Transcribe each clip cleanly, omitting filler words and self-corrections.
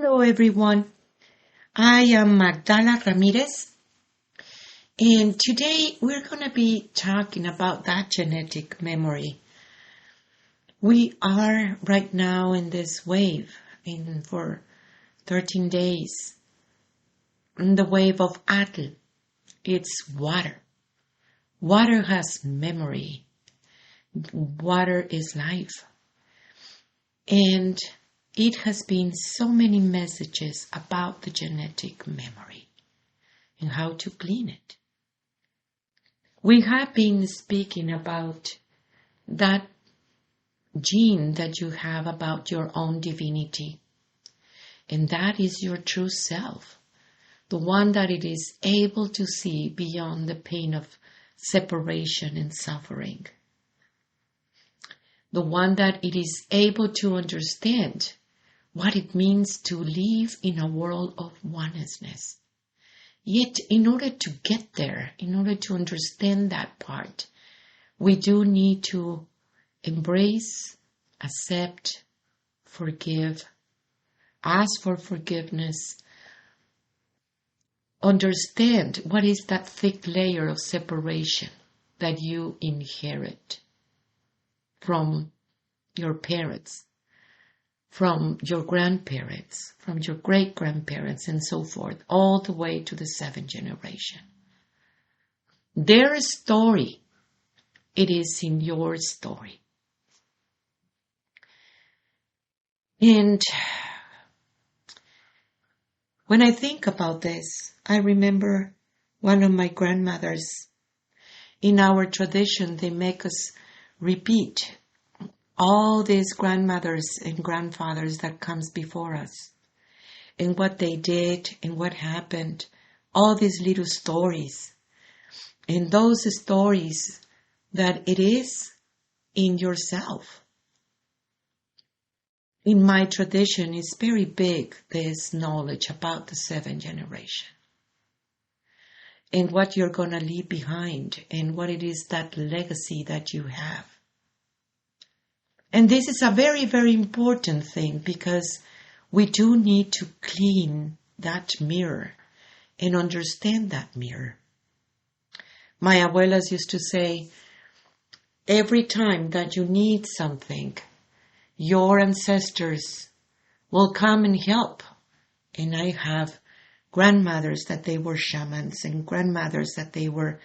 Hello, everyone. I am Magdala Ramirez, and today we're going to be talking about that genetic memory. We are right now in this wave for 13 days. In the wave of Atl, it's water. Water has memory. Water is life. And it has been so many messages about the genetic memory and how to clean it. We have been speaking about that gene that you have about your own divinity. And that is your true self, the one that it is able to see beyond the pain of separation and suffering. The one that it is able to understand what it means to live in a world of oneness. Yet, in order to get there, in order to understand that part, we do need to embrace, accept, forgive, ask for forgiveness, understand what is that thick layer of separation that you inherit from your parents, from your grandparents, from your great-grandparents, and so forth, all the way to the 7th generation. Their story, it is in your story. And when I think about this, I remember one of my grandmothers. In our tradition, they make us repeat all these grandmothers and grandfathers that comes before us, and what they did and what happened, all these little stories. And those stories that it is in yourself. In my tradition, it's very big, this knowledge about the 7th generation. And what you're going to leave behind, and what it is, that legacy that you have. And this is a very, very important thing, because we do need to clean that mirror and understand that mirror. My abuelas used to say, every time that you need something, your ancestors will come and help. And I have grandmothers that they were shamans, and grandmothers that they were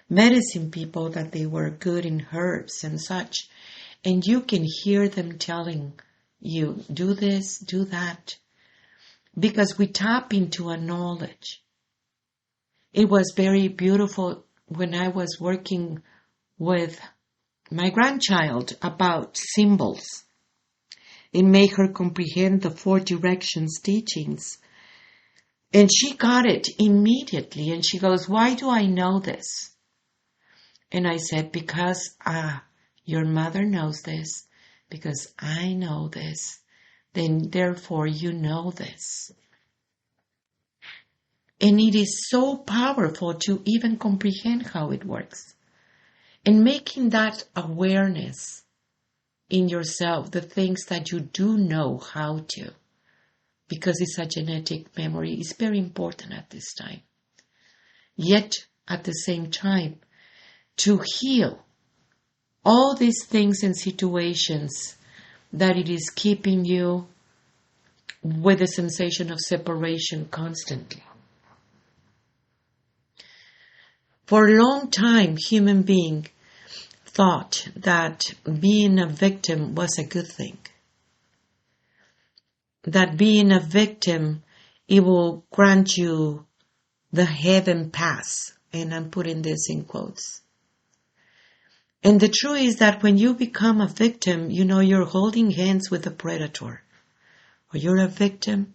medicine people, that they were good in herbs and such. And you can hear them telling you, do this, do that. Because we tap into a knowledge. It was very beautiful when I was working with my grandchild about symbols. It made her comprehend the 4 directions teachings. And she got it immediately. And she goes, why do I know this? And I said, because your mother knows this, because I know this, then therefore you know this. And it is so powerful to even comprehend how it works. And making that awareness in yourself, the things that you do know how to, because it's a genetic memory, is very important at this time. Yet, at the same time, to heal all these things and situations that it is keeping you with a sensation of separation constantly. For a long time, human being thought that being a victim was a good thing. That being a victim, it will grant you the heaven pass. And I'm putting this in quotes. And the truth is that when you become a victim, you're holding hands with a predator. Or you're a victim,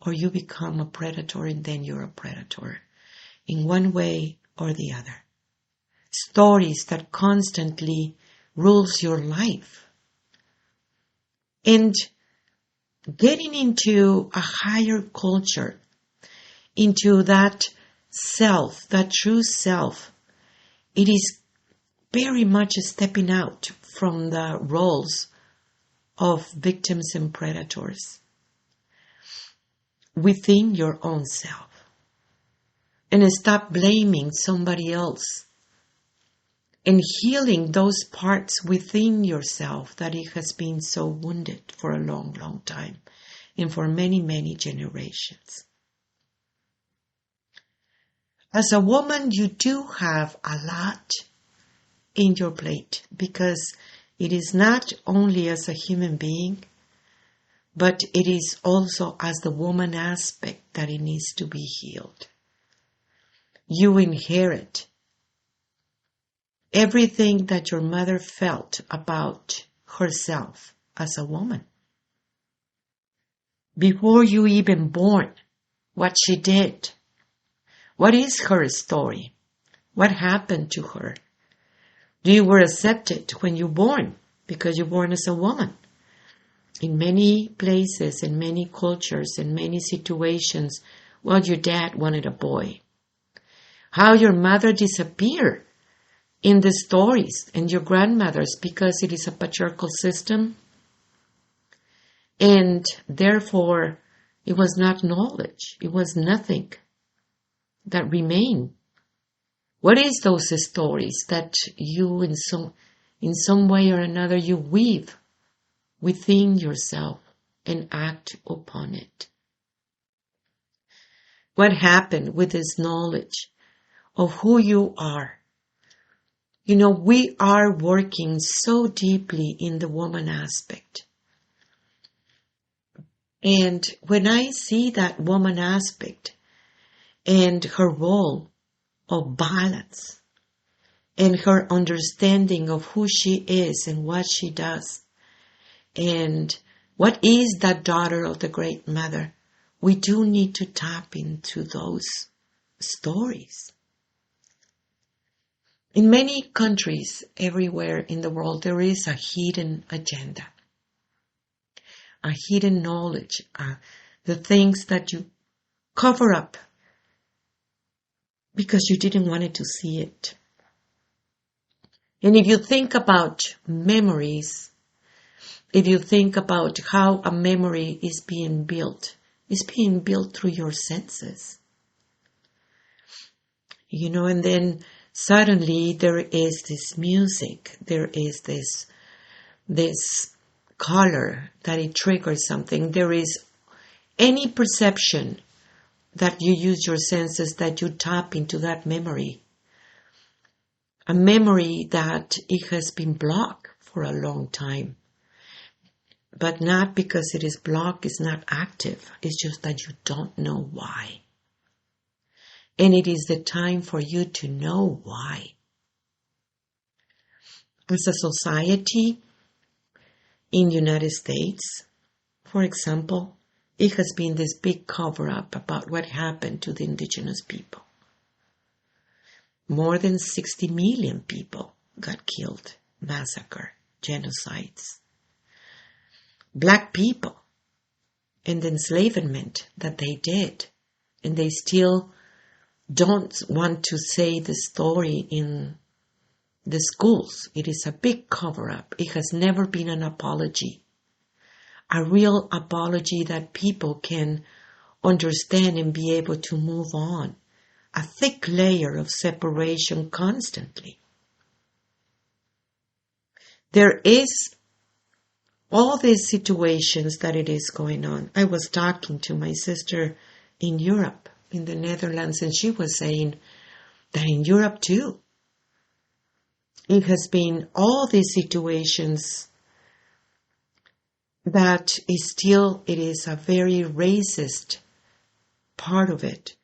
or you become a predator, and then you're a predator. In one way or the other. Stories that constantly rules your life. And getting into a higher culture, into that self, that true self, it is very much stepping out from the roles of victims and predators. within your own self and stop blaming somebody else and healing those parts within yourself that it has been so wounded for a long, long time and for many, many generations. As a woman, you do have a lot in your plate because it is not only as a human being, but it is also as the woman aspect that it needs to be healed. You inherit everything that your mother felt about herself as a woman. Before you even born, what she did. What is her story? What happened to her? You were accepted when you were born because you were born as a woman. In many places, in many cultures, in many situations, well, your dad wanted a boy. How your mother disappeared in the stories and your grandmothers because it is a patriarchal system. And therefore, it was not knowledge. It was nothing that remained. What is those stories that you in some way or another you weave within yourself and act upon it? What happened with this knowledge of who you are? You know, we are working so deeply in the woman aspect. And when I see that woman aspect and her role of balance and her understanding of who she is and what she does and what is that daughter of the Great Mother, we do need to tap into those stories. In many countries, everywhere in the world, there is a hidden agenda, a hidden knowledge, the things that you cover up because you didn't want it to see it. And if you think about memories, if you think about how a memory is being built, it's being built through your senses. You know, and then suddenly there is this music, there is this color that it triggers something. There is any perception that you use your senses, that you tap into that memory. A memory that it has been blocked for a long time. But not because it is blocked, it's not active. It's just that you don't know why. And it is the time for you to know why. As a society in the United States, for example, it has been this big cover-up about what happened to the indigenous people. More than 60 million people got killed, massacred, genocides. Black people and the enslavement that they did, and they still don't want to say the story in the schools. It is a big cover-up. It has never been an apology. A real apology that people can understand and be able to move on. A thick layer of separation constantly. There is all these situations that it is going on. I was talking to my sister in Europe, in the Netherlands, and she was saying that in Europe too, it has been all these situations that is still, it is a very racist part of it.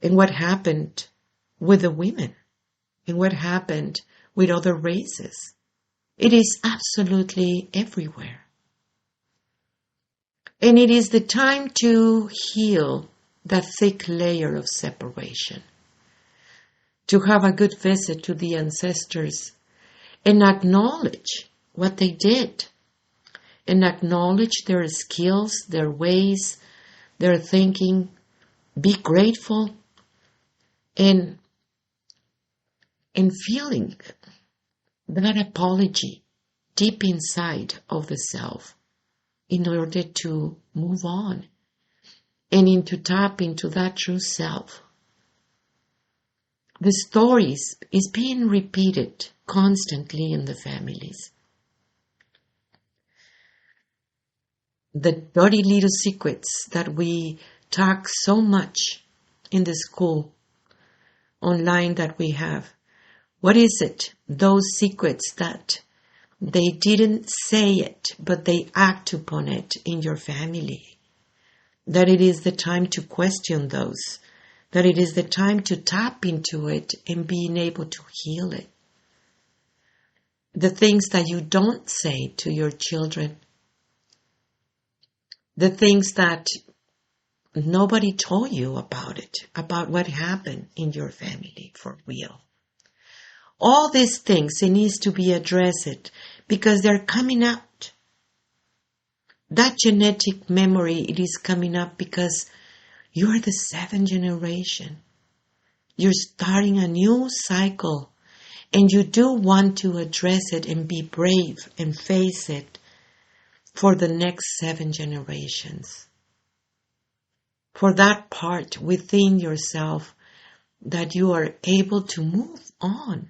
And what happened with the women and what happened with other races. It is absolutely everywhere. And it is the time to heal that thick layer of separation. To have a good visit to the ancestors and acknowledge what they did. And acknowledge their skills, their ways, their thinking. Be grateful and feeling that apology deep inside of the self in order to move on and into tap into that true self. The stories is being repeated constantly in the families. The dirty little secrets that we talk so much in the school online that we have. What is it? Those secrets that they didn't say it, but they act upon it in your family. That it is the time to question those. That it is the time to tap into it and being able to heal it. The things that you don't say to your children. The things that nobody told you about it, about what happened in your family for real. All these things, it needs to be addressed because they're coming out. That genetic memory, it is coming up because you are the 7th generation. You're starting a new cycle and you do want to address it and be brave and face it for the next 7 generations. For that part within yourself that you are able to move on.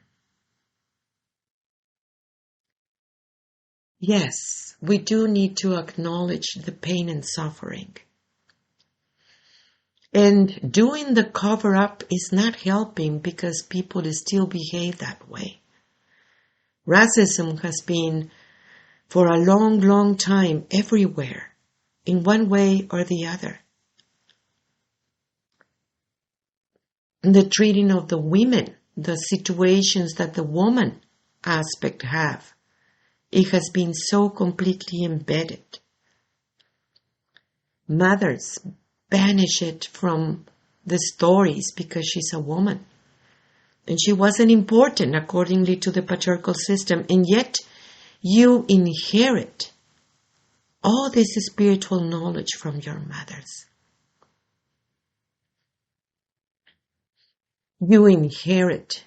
Yes, we do need to acknowledge the pain and suffering. And doing the cover-up is not helping because people still behave that way. Racism has been for a long, long time everywhere, in one way or the other. The treating of the women, the situations that the woman aspect have, it has been so completely embedded. Mothers banish it from the stories because she's a woman. And she wasn't important accordingly to the patriarchal system. And yet you inherit all this spiritual knowledge from your mothers. You inherit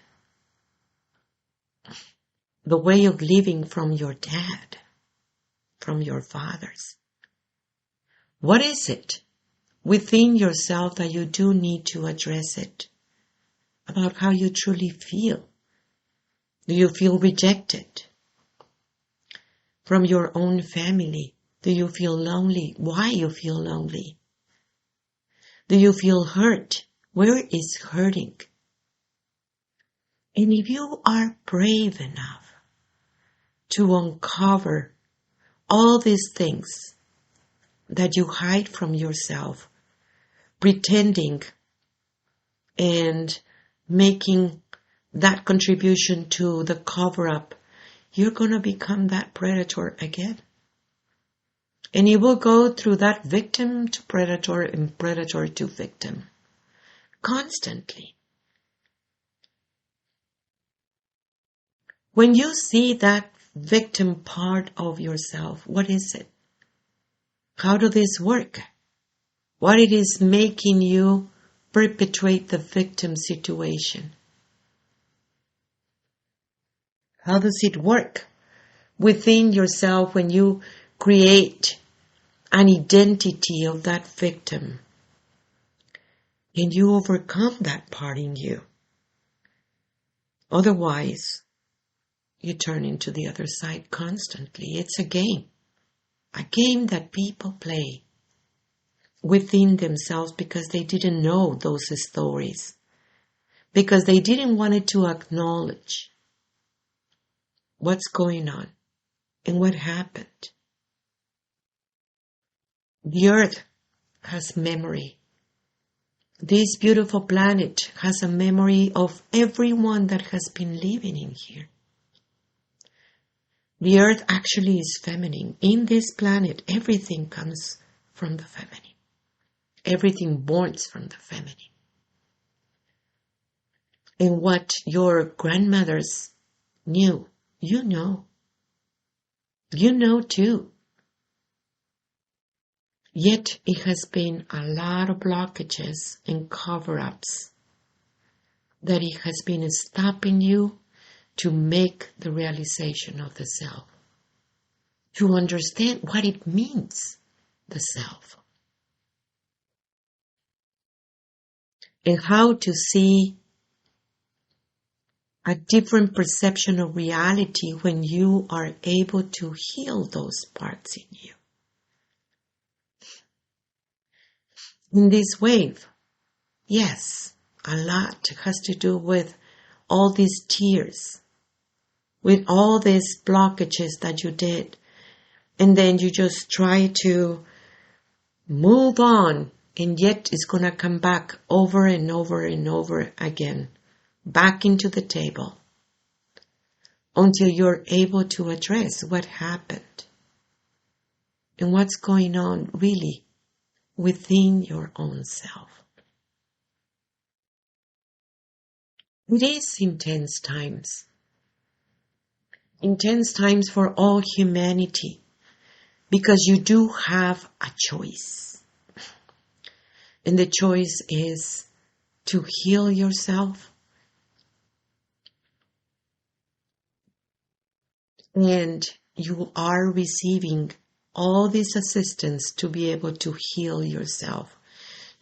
the way of living from your dad, from your fathers. What is it within yourself that you do need to address it? About how you truly feel. Do you feel rejected from your own family? Do you feel lonely? Why you feel lonely? Do you feel hurt? Where is hurting? And if you are brave enough to uncover all these things that you hide from yourself, pretending and making that contribution to the cover-up, you're going to become that predator again. And you will go through that victim to predator and predator to victim constantly. When you see that victim part of yourself, what is it? How does this work? What it is making you perpetuate the victim situation? How does it work within yourself when you create an identity of that victim and you overcome that part in you? Otherwise, you turn into the other side constantly. It's a game that people play within themselves because they didn't know those stories, because they didn't want to acknowledge what's going on and what happened. The earth has memory. This beautiful planet has a memory of everyone that has been living in here. The earth actually is feminine. In this planet, everything comes from the feminine. Everything borns from the feminine. And what your grandmothers knew, you know. You know too. Yet it has been a lot of blockages and cover-ups that it has been stopping you to make the realization of the self, to understand what it means, the self. and how to see a different perception of reality when you are able to heal those parts in you. In this wave, yes, a lot has to do with all these tears, with all these blockages that you did, and then you just try to move on, and yet it's going to come back over and over and over again, back into the table, until you're able to address what happened and what's going on really within your own self. It is intense times for all humanity, because you do have a choice. And the choice is to heal yourself and you are receiving all this assistance to be able to heal yourself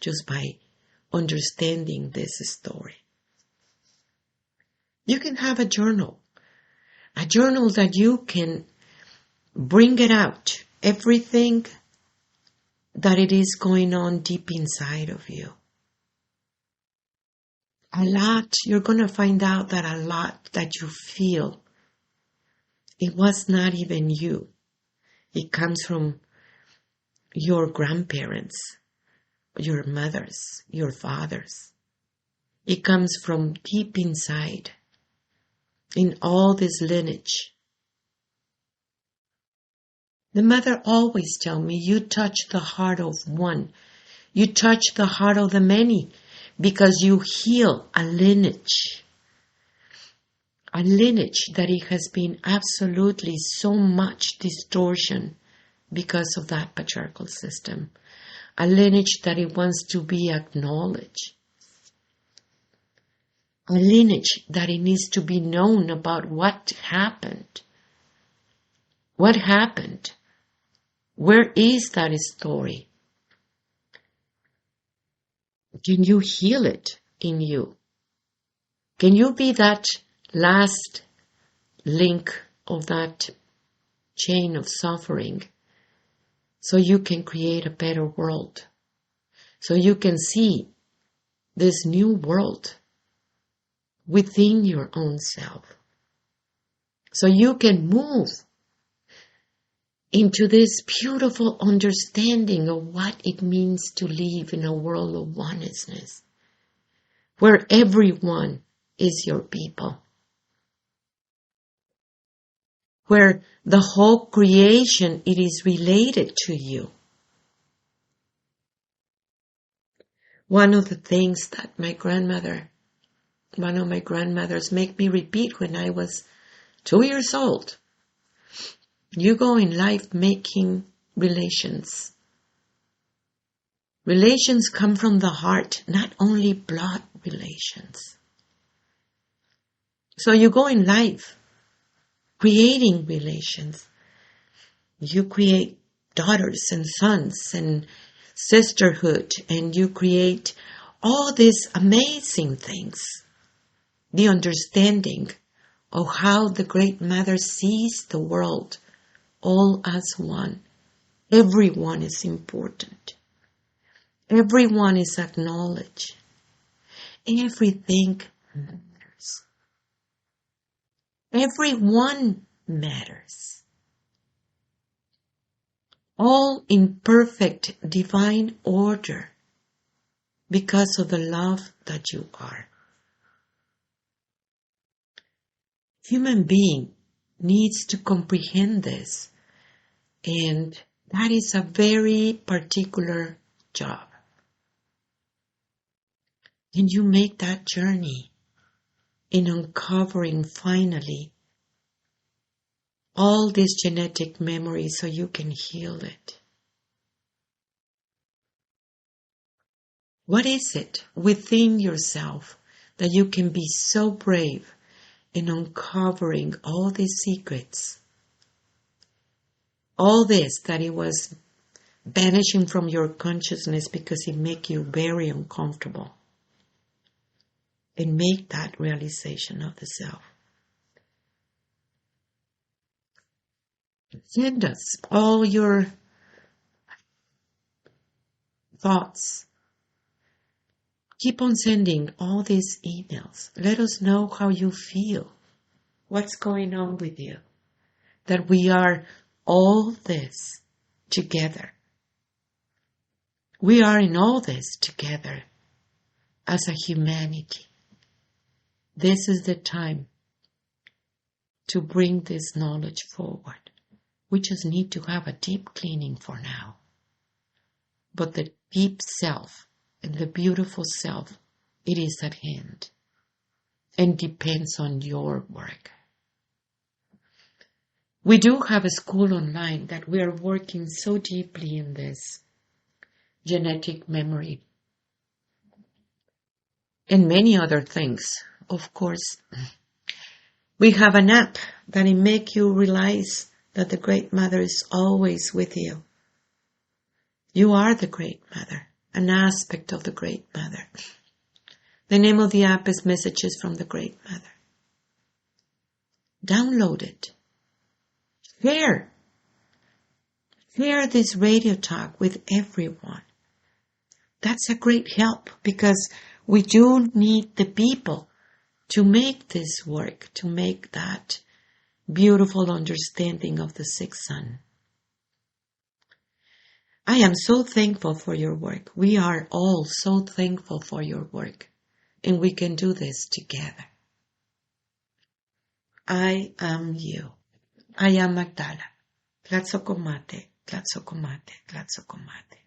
just by understanding this story. You can have a journal that you can bring it out, everything that it is going on deep inside of you. You're going to find out that a lot that you feel, it was not even you. It comes from your grandparents, your mothers, your fathers. It comes from deep inside, in all this lineage. The mother always tells me, you touch the heart of one. You touch the heart of the many, because you heal a lineage that it has been absolutely so much distortion because of that patriarchal system. A lineage that it wants to be acknowledged. A lineage that it needs to be known about what happened. What happened? Where is that story? Can you heal it in you? Can you be that last link of that chain of suffering so you can create a better world? So you can see this new world within your own self. So you can move into this beautiful understanding of what it means to live in a world of oneness, where everyone is your people, where the whole creation, it is related to you. One of the things that one of my grandmothers make me repeat when I was 2 years old, you go in life making relations. Relations come from the heart, not only blood relations. So you go in life creating relations. You create daughters and sons and sisterhood, and you create all these amazing things. The understanding of how the Great Mother sees the world, all as one. Everyone is important. Everyone is acknowledged. Everything matters. Everyone matters. All in perfect divine order because of the love that you are. Human being needs to comprehend this, and that is a very particular job. And you make that journey in uncovering finally all this genetic memory so you can heal it. What is it within yourself that you can be so brave in uncovering all these secrets? All this that it was banishing from your consciousness because it makes you very uncomfortable. and make that realization of the self. Send us all your thoughts. Keep on sending all these emails. Let us know how you feel. What's going on with you? That we are all this together. We are in all this together as a humanity. This is the time to bring this knowledge forward. We just need to have a deep cleaning for now. But the deep self and the beautiful self, it is at hand and depends on your work. We do have a school online that we are working so deeply in this genetic memory and many other things. Of course, we have an app that will make you realize that the Great Mother is always with you. You are the Great Mother, an aspect of the Great Mother. The name of the app is Messages from the Great Mother. Download it. Share this radio talk with everyone. That's a great help because we do need the people to make this work, to make that beautiful understanding of the sixth sun. I am so thankful for your work. We are all so thankful for your work, and we can do this together. I am you. I am Magdala. Tlatzocomate, tlatzocomate, tlatzocomate.